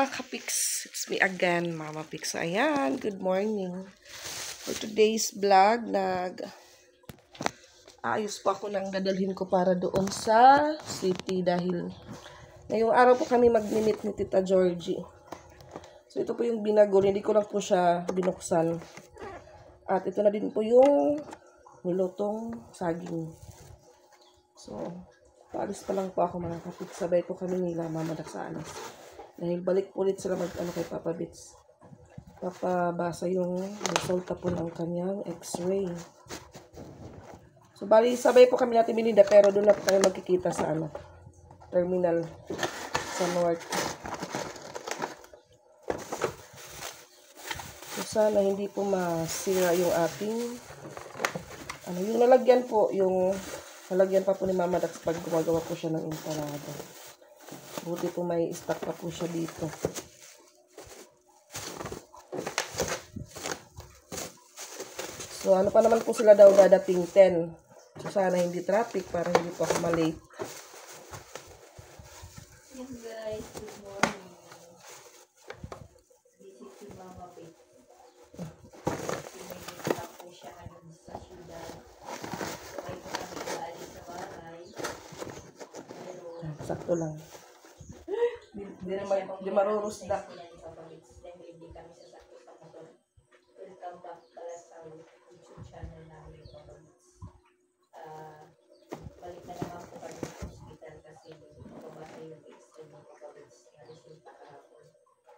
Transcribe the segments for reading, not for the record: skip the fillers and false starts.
mga kapiks, it's me again, Mama Pix. Ayan, good morning. For today's vlog, ayos pa ako ng dadalhin ko para doon sa city dahil ngayong araw po kami mag-minute ni Tita Georgie. So ito po yung binagol, hindi ko lang po siya binuksan. At ito na din po yung nilutong saging. So, paalis pa lang po ako mga kapiks. Sabay po kami nila Mama Dak sa alas. Dahil balik po ulit sila kay Papa Bits. Papabasa yung resulta po ng kanyang x-ray. So, bali, sabay po kami natin bininda pero doon na po kami magkikita sa terminal sa North. So, sana hindi po masira yung ating yung nalagyan po, yung nalagyan pa po ni Mama Dax pag gumagawa po siya ng empanada. Buti po may stock pa po siya dito. So, ano pa naman po sila daw dadating 10. So, sana hindi traffic para hindi po ako malate. Yes guys, good morning. Busy si Mama Pig. Pinag-stop po siya sa syudad. So, ay po kami gaalis sa bahay. Pero, Sakto lang. Di marurusdak. dahil hindi kami sasakto sa motor. Welcome back pala sa YouTube channel namin, Papa Bits. Balik na naman po kami sa hospital kasi pabasa yung x-ray ng Papa Bits na resulta kahapon.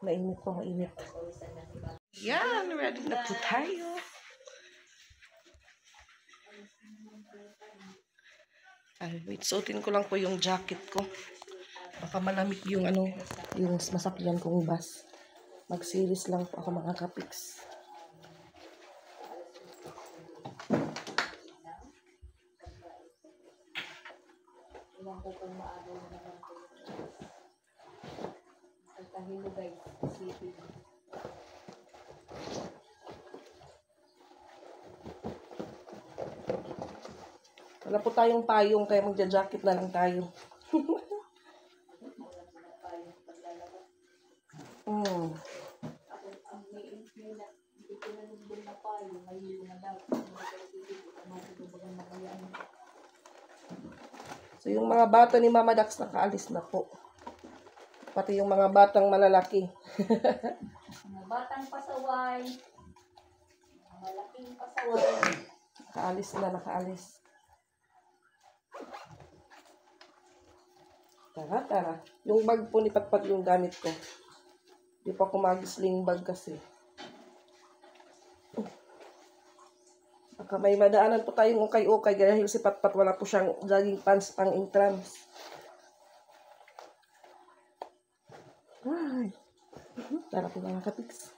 Mainit po, mainit. Pawisan na si Papa. Yan, ready na po tayo. Wait, suotin ko lang po yung jacket ko. Baka malamig yung yung masakyan kong bus. Mag-series lang po ako mga kapiks. Iwan ko kung maagaw na naman ko. Ang tahilo guys, sleeping. Wala po tayong payong kaya magja-jacket na lang tayo. So, yung mga bata ni Mama Dax nakaalis na po. Pati yung mga batang malalaki. Mga batang pasaway. Mga malaking pasaway. Nakaalis na, nakaalis. Tara. Yung bag po ni Patpat yung gamit ko. Di pa ako mag-sling bag kasi. Baka may madaanan po tayong ukay-ukay dahil si Patpat wala po siyang jogging pants pang intrams. Ay. Tara po mga kapiks.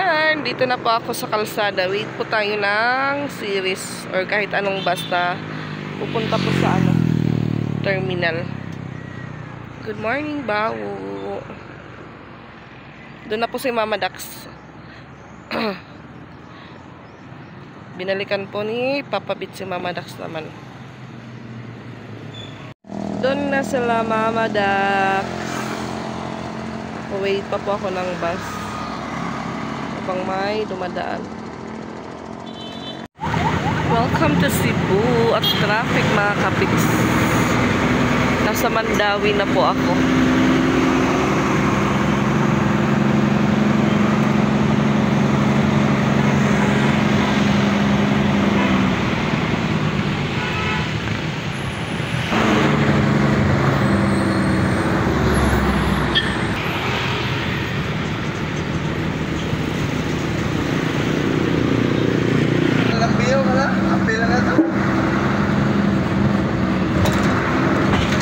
Yan, dito na po ako sa kalsada. Wait po tayo ng series or kahit anong basta. Pupunta po sa terminal. Good morning, Bawo. Doon na po si Mama Dax. Binalikan po ni Papa Bit si Mama Dax naman. Doon na sila Mama Dax. Wait pa po ako ng bus. Habang may dumadaan. Welcome to Cebu at traffic mga kapiks. Nasa Mandawi na po ako.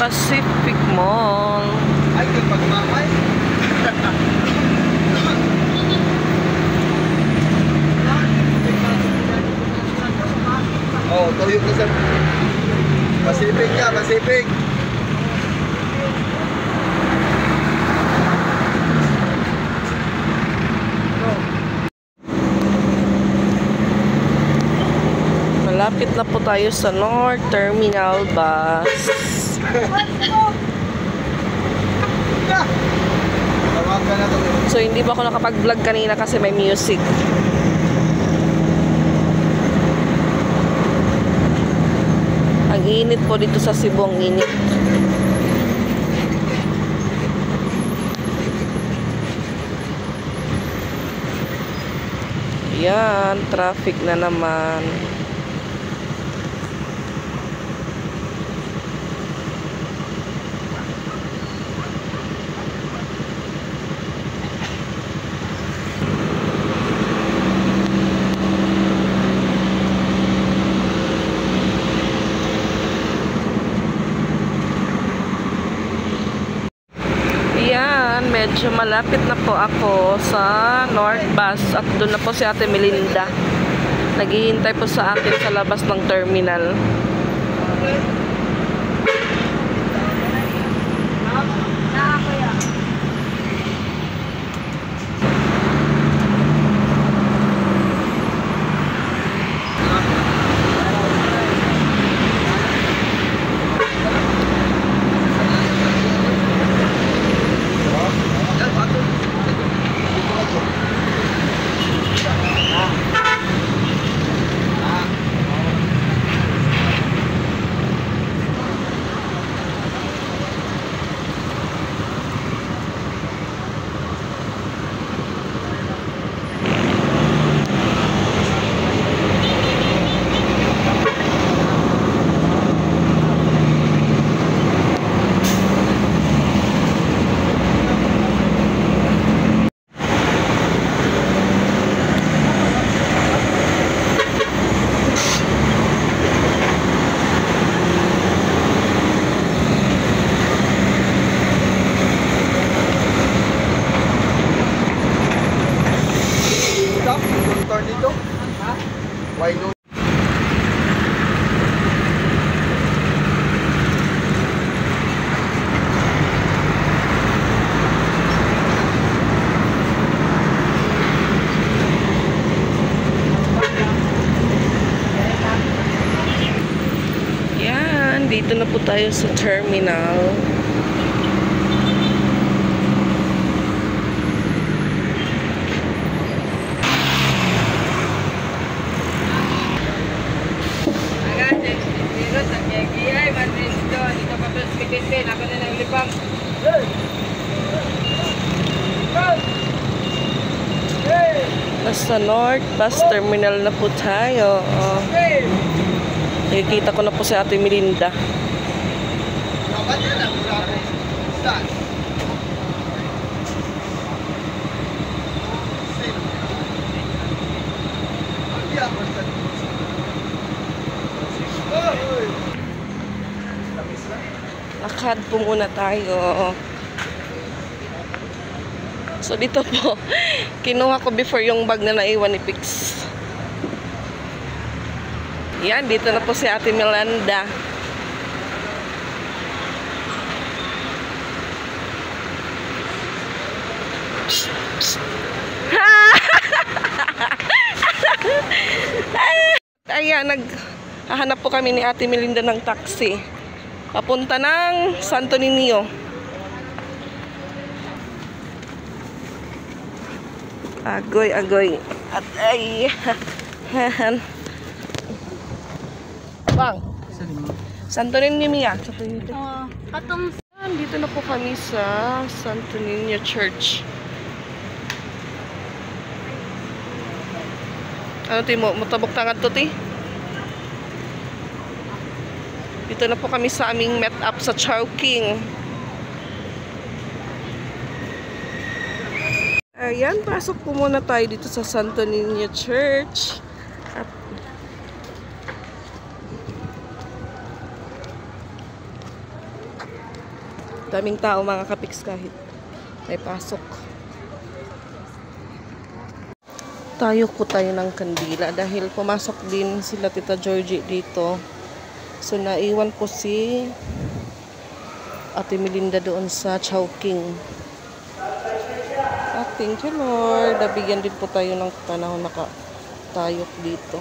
Pacific Mall. Ay, yung pagmamay. Oh, tuyo ka sa Pacific ka, Pacific. Malapit na po tayo sa North Terminal Bus. So, hindi ba ako nakapag-vlog kanina kasi may music. Ang init po dito sa Cebu, ang init. Yan, traffic na naman. Medyo malapit na po ako sa North Bus at doon na po si Ate Melinda. Naghihintay po sa akin sa labas ng terminal. Dito? Ha? Why no? Yan, dito na po tayo sa terminal. Nasa North Bus Terminal na po tayo. Nakikita ko na po si Ate Melinda. Lakad po muna tayo. So dito po, kinuha ko before yung bag na naiwan ni Pix. Yan, dito na po si Ate Miranda. Ayan, naghahanap po kami ni Ate Melinda ng taxi. Papunta ng Santo Niño. Agoy. At ay. Bang. Santo Niño Mia. Katong Dito na po kami sa Santo Niño Church. Ano ti mo? Mutabok tangan to ti? Dito na po kami sa aming met up sa Chowking. Ayan, pasok po muna tayo dito sa Santo Niño Church. At daming tao mga kapiks kahit may pasok. Tayo po tayo ng kandila dahil pumasok din sila Tita Georgie dito. So naiwan po si Ate Melinda doon sa Chowking. Thank you Lord. Nabigyan din po tayo ng panahon nakatayok dito.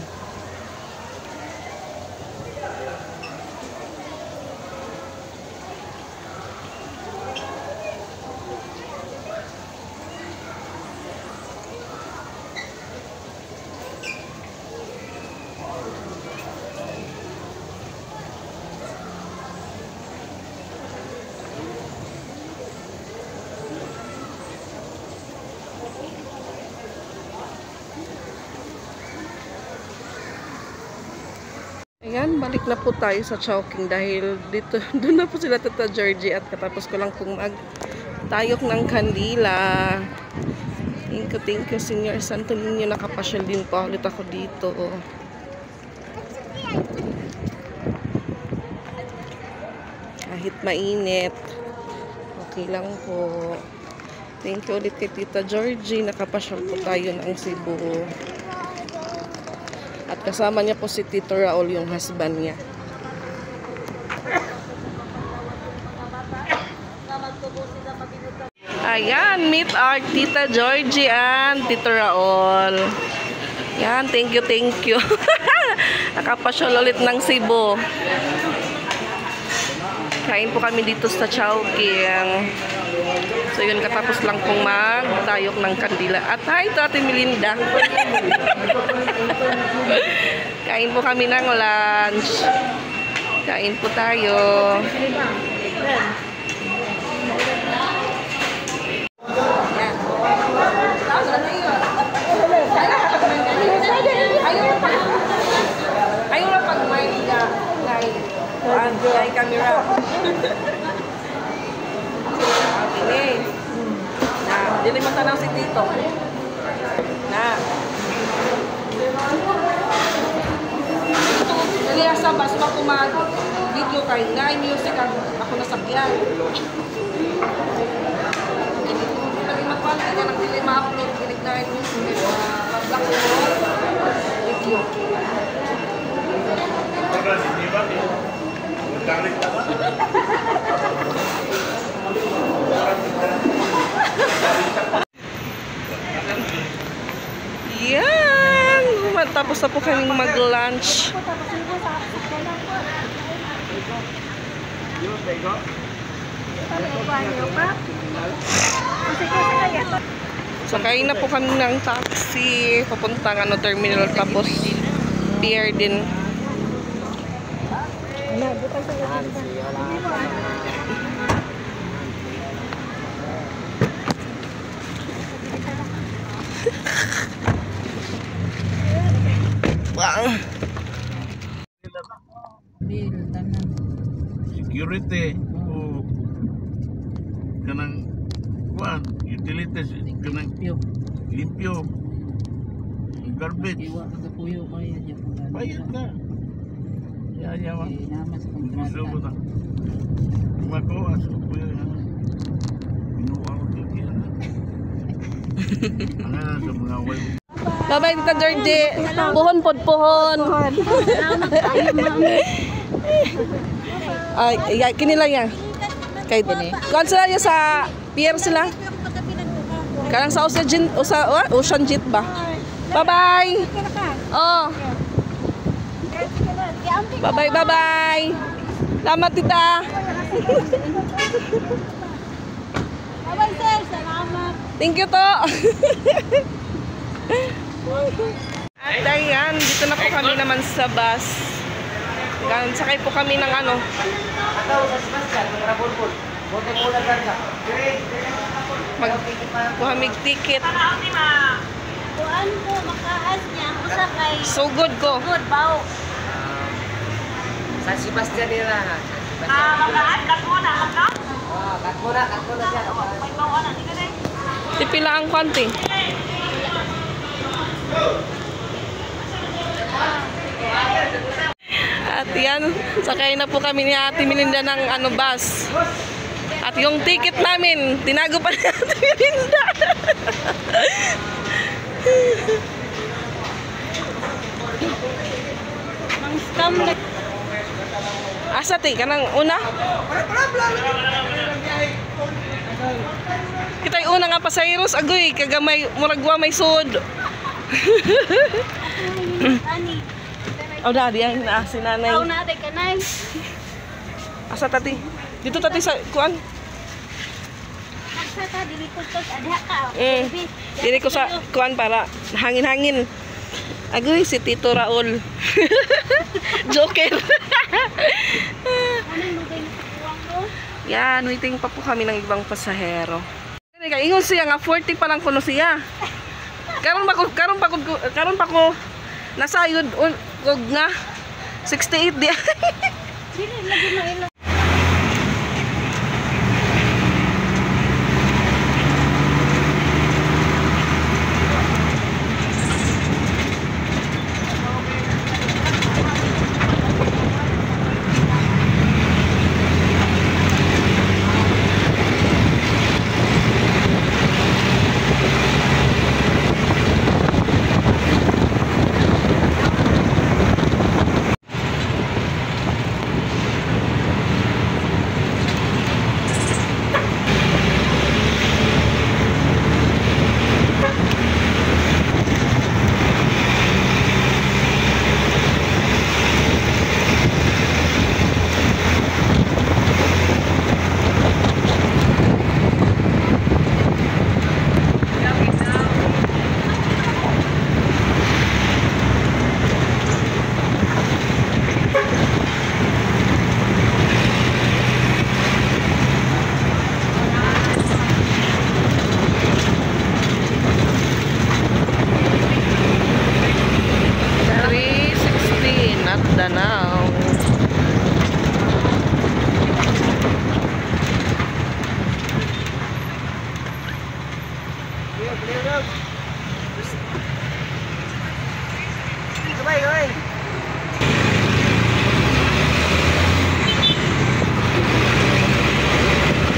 Ayan, balik na po tayo sa Chowking dahil dito, doon na po sila Tita Georgie at katapos ko lang pong magtayok ng kandila. Thank you, Senior Santo Niño. Nakapasyal din po ulit ako dito. Kahit mainit, okay lang po. Thank you ulit kay Tita Georgie. Nakapasyal po tayo ng Cebu. At kasama niya po si Tito Raul, yung husband niya. Ayan, meet our Tita Georgie and Tito Raul. Yan, thank you. Nakapasyal ulit ng Cebu. Kain po kami dito sa Chowking. So yun, katapos lang pong magtayok ng kandila. At hi, ito Ate Melinda. Kain po kami ng lunch. Kain po tayo. Ayaw na pag may camera. Okay. Na, dili man tanaw si Tito. Na. Dili sa bas pa kumag video kay ngay music ako nasakyan. Pag magpalta ka nang dili ma-upload kinig na music pag-black video. Yan! Tapos na po kaming mag-lunch. Sakay na po kami ng taxi. Papuntang terminal tapos pier din. Security o kanang kuan utilities kanang limpyo garbage bayad ka yawa gusto ko na makuha so puyo inuwa ko dito Ano na sa mga wife. Bye-bye, Tita Georgie. Puhon pod puhon. Ay, kinila yan. Kay kuan sila ya sa pier sila. Kanang sa Ocean Jet ba? Bye-bye. Oh. Bye-bye. Salamat, Tita. Bye-bye, sir. Salamat. Thank you to. At ayan, dito na po kami naman sa bus. Sakay po kami ng ano. Magkuhamig ticket. Kuan ko, makaas niya. Usakay. So good ko. Good, bao. San Sebastian nila ha. Makaas, kat mo na. Kat mo na siya. May bawa na. Tika na. Tipila ang konti. At yan, sakay na po kami ni Ate Melinda ng ano bus. At yung ticket namin, tinago pa ni Ate Melinda. Mang scam na. Asa ti kanang una? Kita'y una nga pasayros agoy kagamay muragwa may sud. Ani. Oh, dadi ang si nanay. Tao na ate kanay. Asa tati? Dito tati sa kuan. Nagsa ta dili ko tos adha ka. Diri ko sa kuan para hangin-hangin. Agoy si Tito Raul. Joker. Ano mo kay nakuha ko? Yan, waiting pa po kami ng ibang pasahero. Ingon siya nga 40 pa lang kuno siya. Karon pa ko nasayod og nga 68 di. Dili lagi na ila.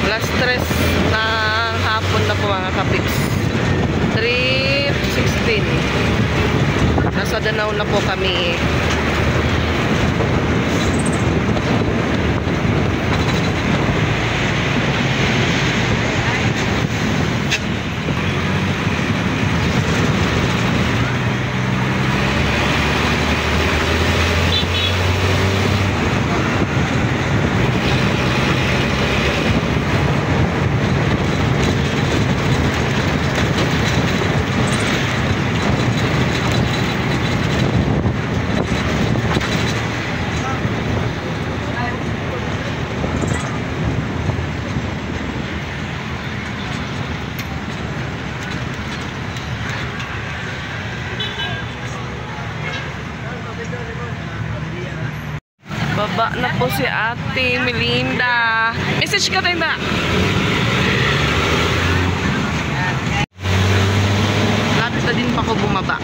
Last stress na hapon na po mga kapiks. 3:16. Nasa Danau na po kami. Baba na po si Ate Melinda. Message ka tayo na. Lapit na din pa ako bumaba.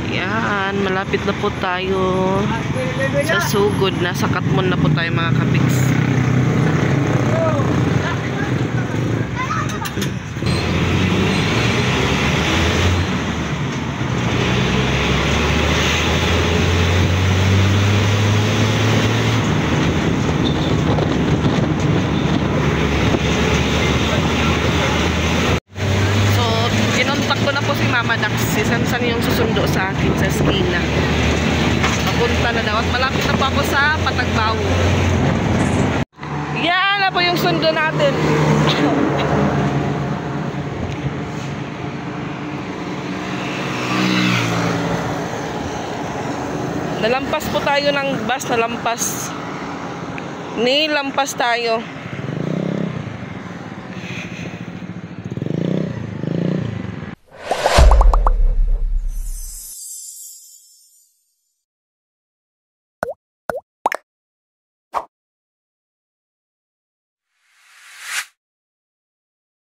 Yan. Ayan, malapit na po tayo sa sugod. Nasa Katmon na po tayo mga kapiks. Mama Dax, si Sansan yung susundo sa akin sa skina. Papunta na daw at malapit na po ako sa Patagbaw. Yan na po yung sundo natin. Nalampas po tayo ng bus, nalampas. Nilampas tayo.